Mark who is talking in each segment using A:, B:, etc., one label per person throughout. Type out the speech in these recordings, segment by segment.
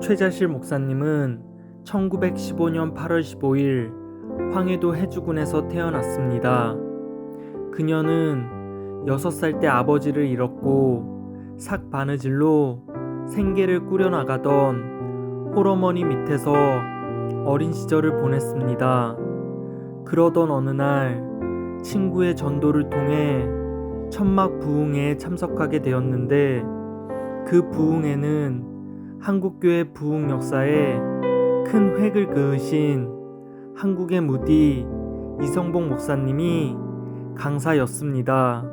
A: 최자실 목사님은 1915년 8월 15일 황해도 해주군에서 태어났습니다. 그녀는 6살 때 아버지를 잃었고 삭바느질로 생계를 꾸려나가던 홀어머니 밑에서 어린 시절을 보냈습니다. 그러던 어느 날 친구의 전도를 통해 천막 부흥회에 참석하게 되었는데, 그 부흥회는 한국교회 부흥 역사에 큰 획을 그으신 한국의 무디 이성복 목사님이 강사였습니다.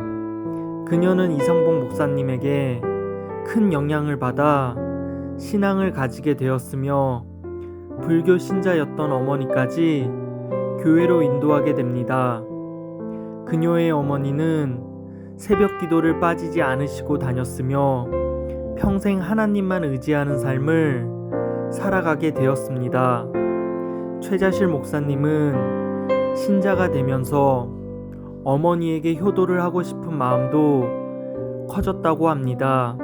A: 그녀는 이성복 목사님에게 큰 영향을 받아 신앙을 가지게 되었으며 불교 신자였던 어머니까지 교회로 인도하게 됩니다. 그녀의 어머니는 새벽 기도를 빠지지 않으시고 다녔으며 평생 하나님만 의지하는 삶을 살아가게 되었습니다. 최자실 목사님은 신자가 되면서 어머니에게 효도를 하고 싶은 마음도 커졌다고 합니다.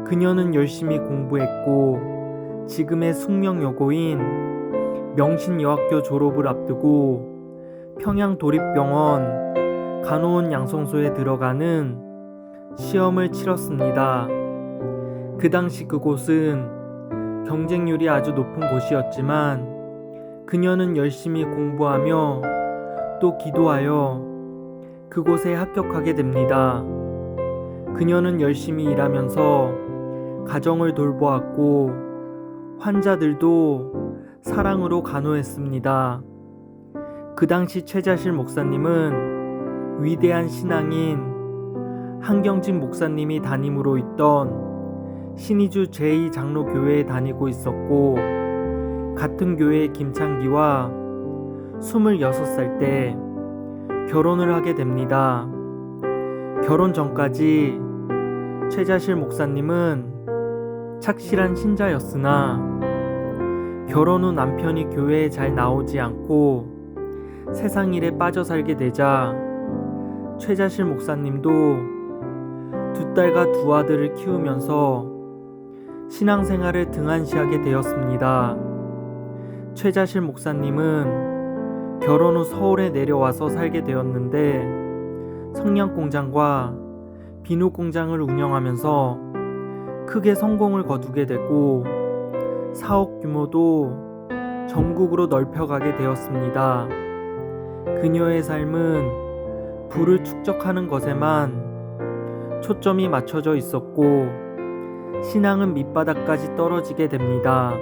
A: 그녀는 열심히 공부했고 지금의 숙명여고인 명신여학교 졸업을 앞두고 평양도립병원 간호원 양성소에 들어가는 시험을 치렀습니다. 그 당시 그곳은 경쟁률이 아주 높은 곳이었지만 그녀는 열심히 공부하며 또 기도하여 그곳에 합격하게 됩니다. 그녀는 열심히 일하면서 가정을 돌보았고 환자들도 사랑으로 간호했습니다. 그 당시 최자실 목사님은 위대한 신앙인 한경진 목사님이 담임으로 있던 신의주 제2장로교회에 다니고 있었고, 같은 교회의 김창기와 26살 때 결혼을 하게 됩니다. 결혼 전까지 최자실 목사님은 착실한 신자였으나 결혼 후 남편이 교회에 잘 나오지 않고 세상 일에 빠져 살게 되자 최자실 목사님도 2딸과 2아들을 키우면서 신앙생활을 등한시하게 되었습니다. 최자실 목사님은 결혼 후 서울에 내려와서 살게 되었는데, 성냥공장과 비누공장을 운영하면서 크게 성공을 거두게 되고 사업 규모도 전국으로 넓혀가게 되었습니다. 그녀의 삶은 부를 축적하는 것에만 초점이 맞춰져 있었고 신앙은 밑바닥까지 떨어지게 됩니다.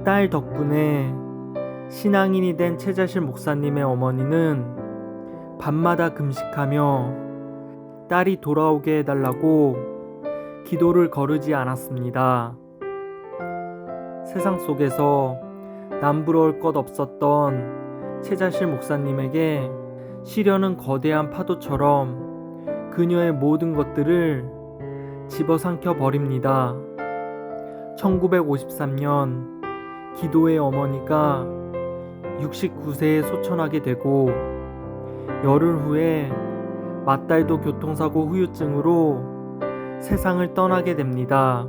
A: 딸 덕분에 신앙인이 된 최자실 목사님의 어머니는 밤마다 금식하며 딸이 돌아오게 해달라고 기도를 거르지 않았습니다. 세상 속에서 남부러울 것 없었던 최자실 목사님에게 시련은 거대한 파도처럼 그녀의 모든 것들을 집어삼켜 버립니다. 1953년 기도의 어머니가 69세에 소천하게 되고 열흘 후에 맏딸도 교통사고 후유증으로 세상을 떠나게 됩니다.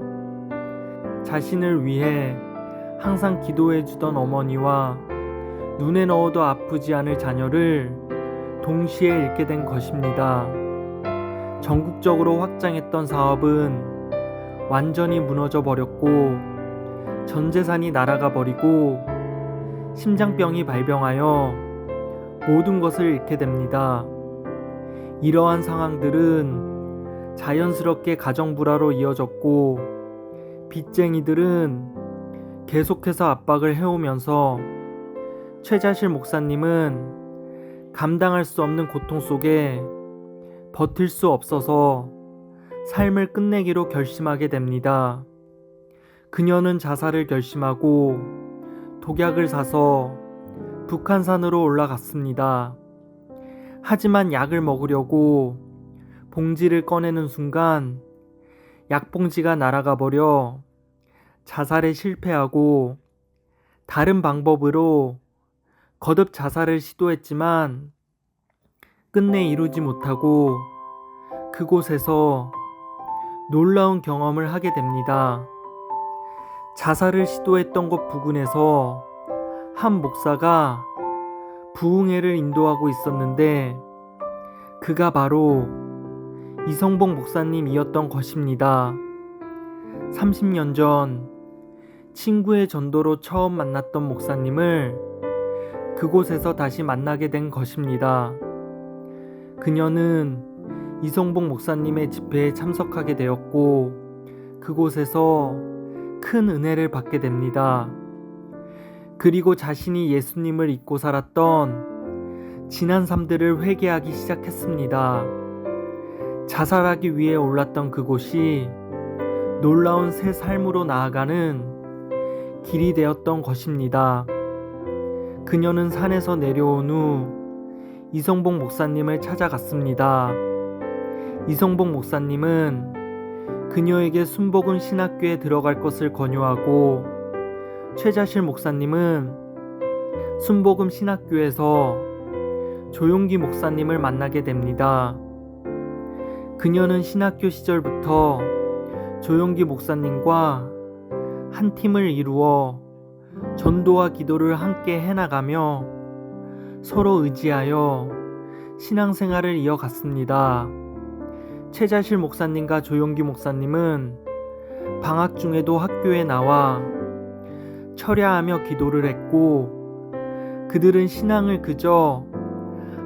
A: 자신을 위해 항상 기도해 주던 어머니와 눈에 넣어도 아프지 않을 자녀를 동시에 잃게 된 것입니다. 전국적으로 확장했던 사업은 완전히 무너져 버렸고 전 재산이 날아가 버리고 심장병이 발병하여 모든 것을 잃게 됩니다. 이러한 상황들은 자연스럽게 가정불화로 이어졌고 빚쟁이들은 계속해서 압박을 해오면서 최자실 목사님은 감당할 수 없는 고통 속에 버틸 수 없어서 삶을 끝내기로 결심하게 됩니다. 그녀는 자살을 결심하고 독약을 사서 북한산으로 올라갔습니다. 하지만 약을 먹으려고 봉지를 꺼내는 순간 약봉지가 날아가 버려 자살에 실패하고 다른 방법으로 거듭 자살을 시도했지만 끝내 이루지 못하고 그곳에서 놀라운 경험을 하게 됩니다. 자살을 시도했던 것 부근에서 한 목사가 부흥회를 인도하고 있었는데 그가 바로 이성복 목사님이었던 것입니다. 30년 전 친구의 전도로 처음 만났던 목사님을 그곳에서 다시 만나게 된 것입니다. 그녀는 이성복 목사님의 집회에 참석하게 되었고 그곳에서 큰 은혜를 받게 됩니다. 그리고 자신이 예수님을 잊고 살았던 지난 삶들을 회개하기 시작했습니다. 자살하기 위해 올랐던 그곳이 놀라운 새 삶으로 나아가는 길이 되었던 것입니다. 그녀는 산에서 내려온 후 이성복 목사님을 찾아갔습니다. 이성복 목사님은 그녀에게 순복음 신학교에 들어갈 것을 권유하고 최자실 목사님은 순복음 신학교에서 조용기 목사님을 만나게 됩니다. 그녀는 신학교 시절부터 조용기 목사님과 한 팀을 이루어 전도와 기도를 함께 해나가며 서로 의지하여 신앙생활을 이어갔습니다. 최자실 목사님과 조용기 목사님은 방학 중에도 학교에 나와 철야하며 기도를 했고 그들은 신앙을 그저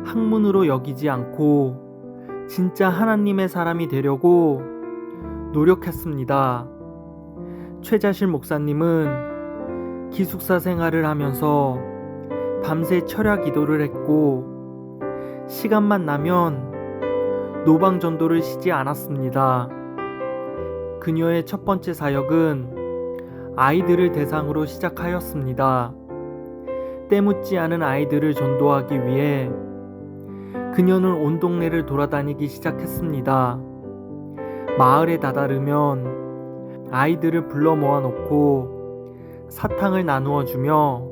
A: 학문으로 여기지 않고 진짜 하나님의 사람이 되려고 노력했습니다. 최자실 목사님은 기숙사 생활을 하면서 밤새 철야 기도를 했고 시간만 나면 노방 전도를 쉬지 않았습니다. 그녀의 첫 번째 사역은 아이들을 대상으로 시작하였습니다. 때묻지 않은 아이들을 전도하기 위해 그녀는 온 동네를 돌아다니기 시작했습니다. 마을에 다다르면 아이들을 불러 모아놓고 사탕을 나누어 주며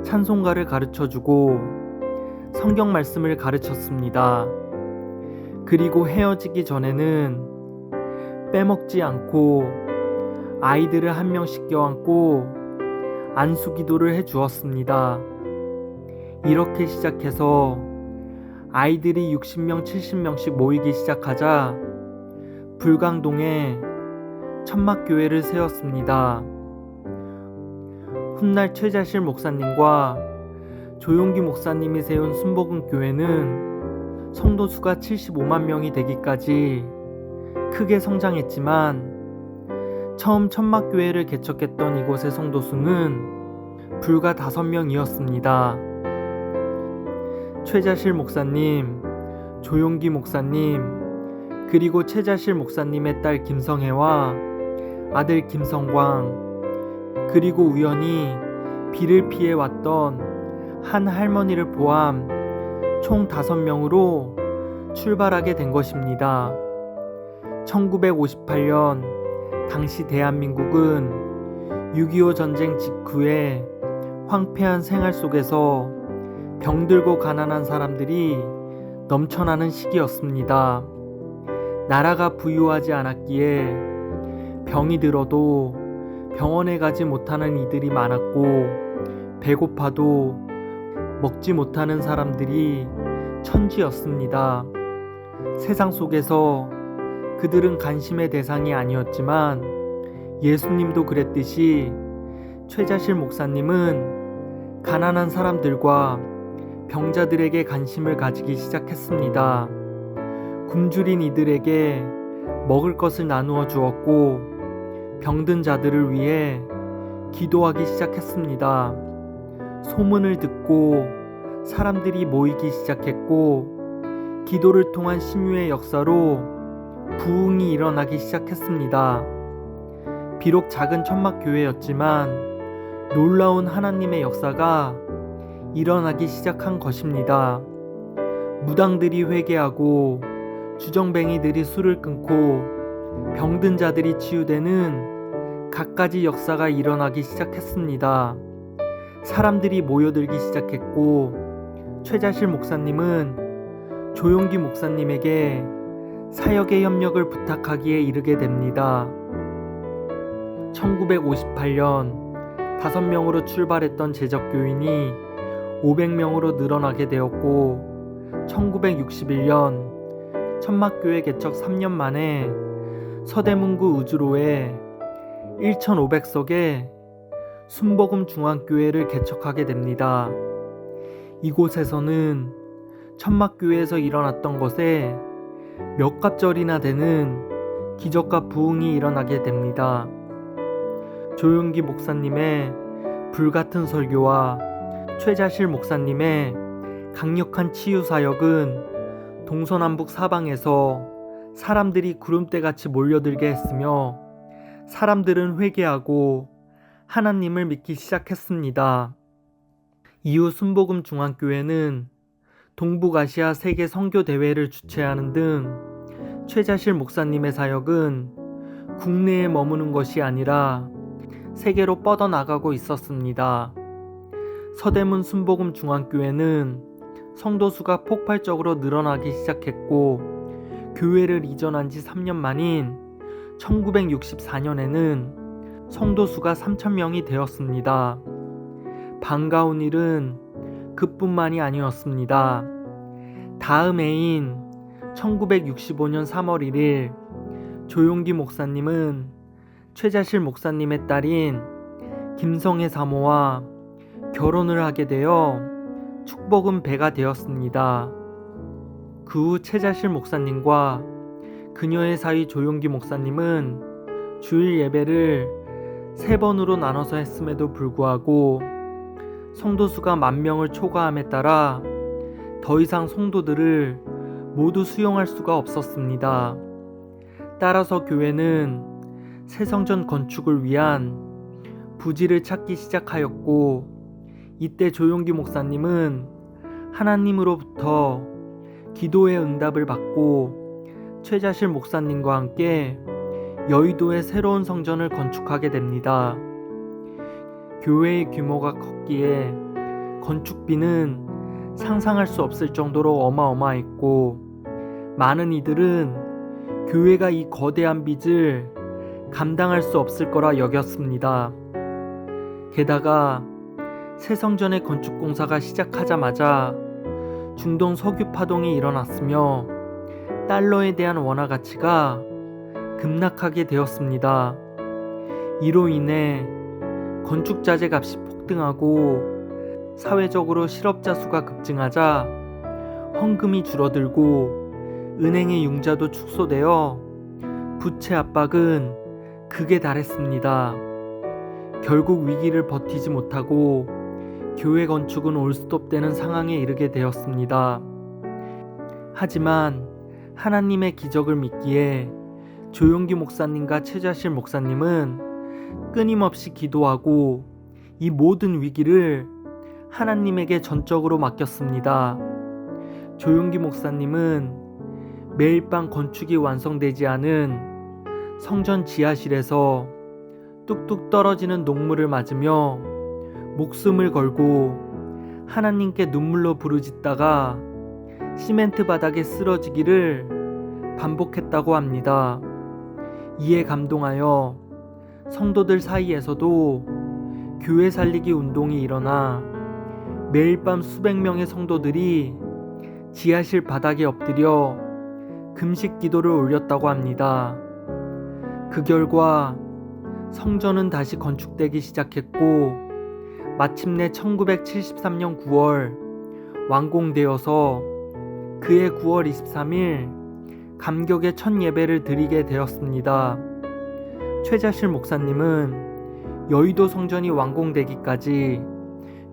A: 찬송가를 가르쳐주고 성경 말씀을 가르쳤습니다. 그리고 헤어지기 전에는 빼먹지 않고 아이들을 한 명씩 껴안고 안수 기도를 해주었습니다. 이렇게 시작해서 아이들이 60명, 70명씩 모이기 시작하자 불광동에 천막교회를 세웠습니다. 훗날 최자실 목사님과 조용기 목사님이 세운 순복음교회는 성도 수가 75만 명이 되기까지 크게 성장했지만 처음 천막교회를 개척했던 이곳의 성도 수는 불과 5명이었습니다. 최자실 목사님, 조용기 목사님, 그리고 최자실 목사님의 딸 김성혜와 아들 김성광, 그리고 우연히 비를 피해 왔던 한 할머니를 포함 총 5명으로 출발하게 된 것입니다. 1958년 당시 대한민국은 6.25 전쟁 직후에 황폐한 생활 속에서 병들고 가난한 사람들이 넘쳐나는 시기였습니다. 나라가 부유하지 않았기에 병이 들어도 병원에 가지 못하는 이들이 많았고 배고파도 먹지 못하는 사람들이 천지였습니다. 세상 속에서 그들은 관심의 대상이 아니었지만 예수님도 그랬듯이 최자실 목사님은 가난한 사람들과 병자들에게 관심을 가지기 시작했습니다. 굶주린 이들에게 먹을 것을 나누어 주었고 병든 자들을 위해 기도하기 시작했습니다. 소문을 듣고 사람들이 모이기 시작했고 기도를 통한 심유의 역사로 부흥이 일어나기 시작했습니다. 비록 작은 천막교회였지만 놀라운 하나님의 역사가 일어나기 시작한 것입니다. 무당들이 회개하고 주정뱅이들이 술을 끊고 병든 자들이 치유되는 갖가지 역사가 일어나기 시작했습니다. 사람들이 모여들기 시작했고 최자실 목사님은 조용기 목사님에게 사역의 협력을 부탁하기에 이르게 됩니다. 1958년 5명으로 출발했던 제적교인이 500명으로 늘어나게 되었고 1961년 천막교회 개척 3년 만에 서대문구 우주로에 1,500석의 순복음 중앙교회를 개척하게 됩니다. 이곳에서는 천막교회에서 일어났던 것에 몇 갑절이나 되는 기적과 부흥이 일어나게 됩니다. 조용기 목사님의 불같은 설교와 최자실 목사님의 강력한 치유 사역은 동서남북 사방에서 사람들이 구름대같이 몰려들게 했으며 사람들은 회개하고 하나님을 믿기 시작했습니다. 이후 순복음 중앙교회는 동북아시아 세계 선교대회를 주최하는 등 최자실 목사님의 사역은 국내에 머무는 것이 아니라 세계로 뻗어나가고 있었습니다. 서대문 순복음 중앙교회는 성도수가 폭발적으로 늘어나기 시작했고 교회를 이전한 지 3년 만인 1964년에는 성도수가 3,000명이 되었습니다. 반가운 일은 그뿐만이 아니었습니다. 다음 해인 1965년 3월 1일 조용기 목사님은 최자실 목사님의 딸인 김성애 사모와 결혼을 하게 되어 축복은 배가 되었습니다. 그 후 최자실 목사님과 그녀의 사위 조용기 목사님은 주일 예배를 3번으로 나눠서 했음에도 불구하고 성도수가 10,000명을 초과함에 따라 더 이상 성도들을 모두 수용할 수가 없었습니다. 따라서 교회는 새 성전 건축을 위한 부지를 찾기 시작하였고 이때 조용기 목사님은 하나님으로부터 기도의 응답을 받고 최자실 목사님과 함께 여의도에 새로운 성전을 건축하게 됩니다. 교회의 규모가 컸기에 건축비는 상상할 수 없을 정도로 어마어마했고 많은 이들은 교회가 이 거대한 빚을 감당할 수 없을 거라 여겼습니다. 게다가 새 성전의 건축 공사가 시작하자마자 중동 석유 파동이 일어났으며 달러에 대한 원화 가치가 급락하게 되었습니다. 이로 인해 건축 자재 값이 폭등하고 사회적으로 실업자 수가 급증하자 헌금이 줄어들고 은행의 융자도 축소되어 부채 압박은 극에 달했습니다. 결국 위기를 버티지 못하고 교회 건축은 올스톱되는 상황에 이르게 되었습니다. 하지만 하나님의 기적을 믿기에 조용기 목사님과 최자실 목사님은 끊임없이 기도하고 이 모든 위기를 하나님에게 전적으로 맡겼습니다. 조용기 목사님은 매일 밤 건축이 완성되지 않은 성전 지하실에서 뚝뚝 떨어지는 녹물을 맞으며 목숨을 걸고 하나님께 눈물로 부르짖다가 시멘트 바닥에 쓰러지기를 반복했다고 합니다. 이에 감동하여 성도들 사이에서도 교회 살리기 운동이 일어나 매일 밤 수백 명의 성도들이 지하실 바닥에 엎드려 금식 기도를 올렸다고 합니다. 그 결과 성전은 다시 건축되기 시작했고 마침내 1973년 9월 완공되어서 그해 9월 23일 감격의 첫 예배를 드리게 되었습니다. 최자실 목사님은 여의도 성전이 완공되기까지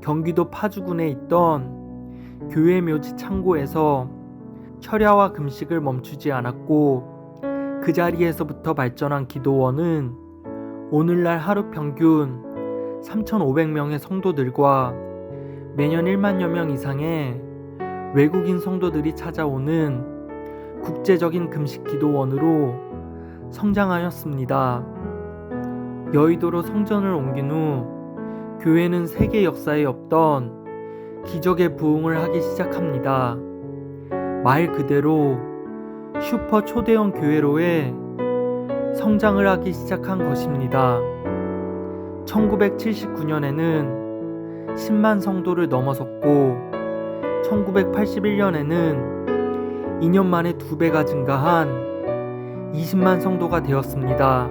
A: 경기도 파주군에 있던 교회 묘지 창고에서 철야와 금식을 멈추지 않았고 그 자리에서부터 발전한 기도원은 오늘날 하루 평균 3,500명의 성도들과 매년 1만여 명 이상의 외국인 성도들이 찾아오는 국제적인 금식 기도원으로 성장하였습니다. 여의도로 성전을 옮긴 후 교회는 세계 역사에 없던 기적의 부흥을 하기 시작합니다. 말 그대로 슈퍼 초대형 교회로의 성장을 하기 시작한 것입니다. 1979년에는 10만 성도를 넘어섰고 1981년에는 2년 만에 2배가 증가한 20만 성도가 되었습니다.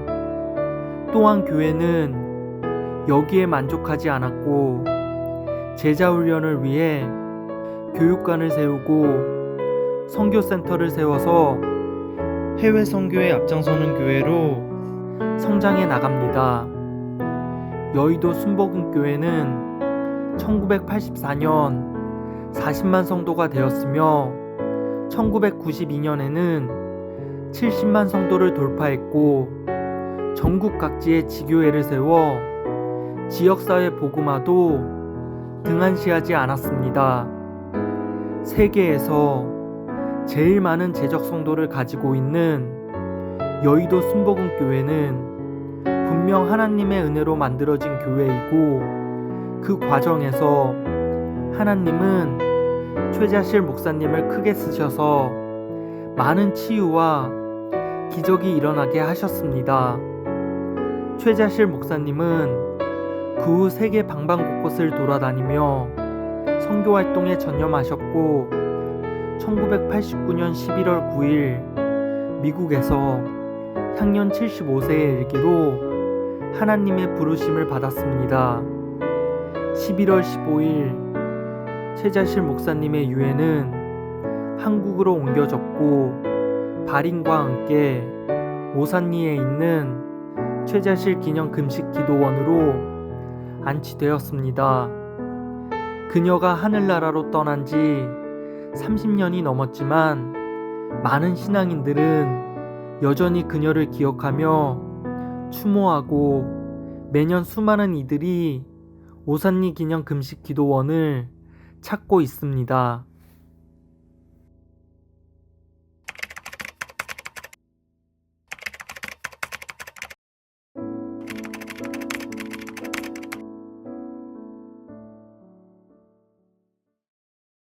A: 또한 교회는 여기에 만족하지 않았고 제자훈련을 위해 교육관을 세우고 선교센터를 세워서 해외 선교에 앞장서는 교회로 성장해 나갑니다. 여의도 순복음교회는 1984년 40만 성도가 되었으며 1992년에는 70만 성도를 돌파했고 전국 각지에 지교회를 세워 지역사회 복음화도 등한시하지 않았습니다. 세계에서 제일 많은 재적 성도를 가지고 있는 여의도 순복음교회는 분명 하나님의 은혜로 만들어진 교회이고 그 과정에서 하나님은 최자실 목사님을 크게 쓰셔서 많은 치유와 기적이 일어나게 하셨습니다. 최자실 목사님은 그 후 세계 방방곳곳을 돌아다니며 선교활동에 전념하셨고 1989년 11월 9일 미국에서 향년 75세에 이르기로 하나님의 부르심을 받았습니다. 11월 15일 최자실 목사님의 유해는 한국으로 옮겨졌고 발인과 함께 오산리에 있는 최자실 기념 금식 기도원으로 안치되었습니다. 그녀가 하늘나라로 떠난 지 30년이 넘었지만 많은 신앙인들은 여전히 그녀를 기억하며 추모하고 매년 수많은 이들이 오산리 기념 금식 기도원을 찾고 있습니다.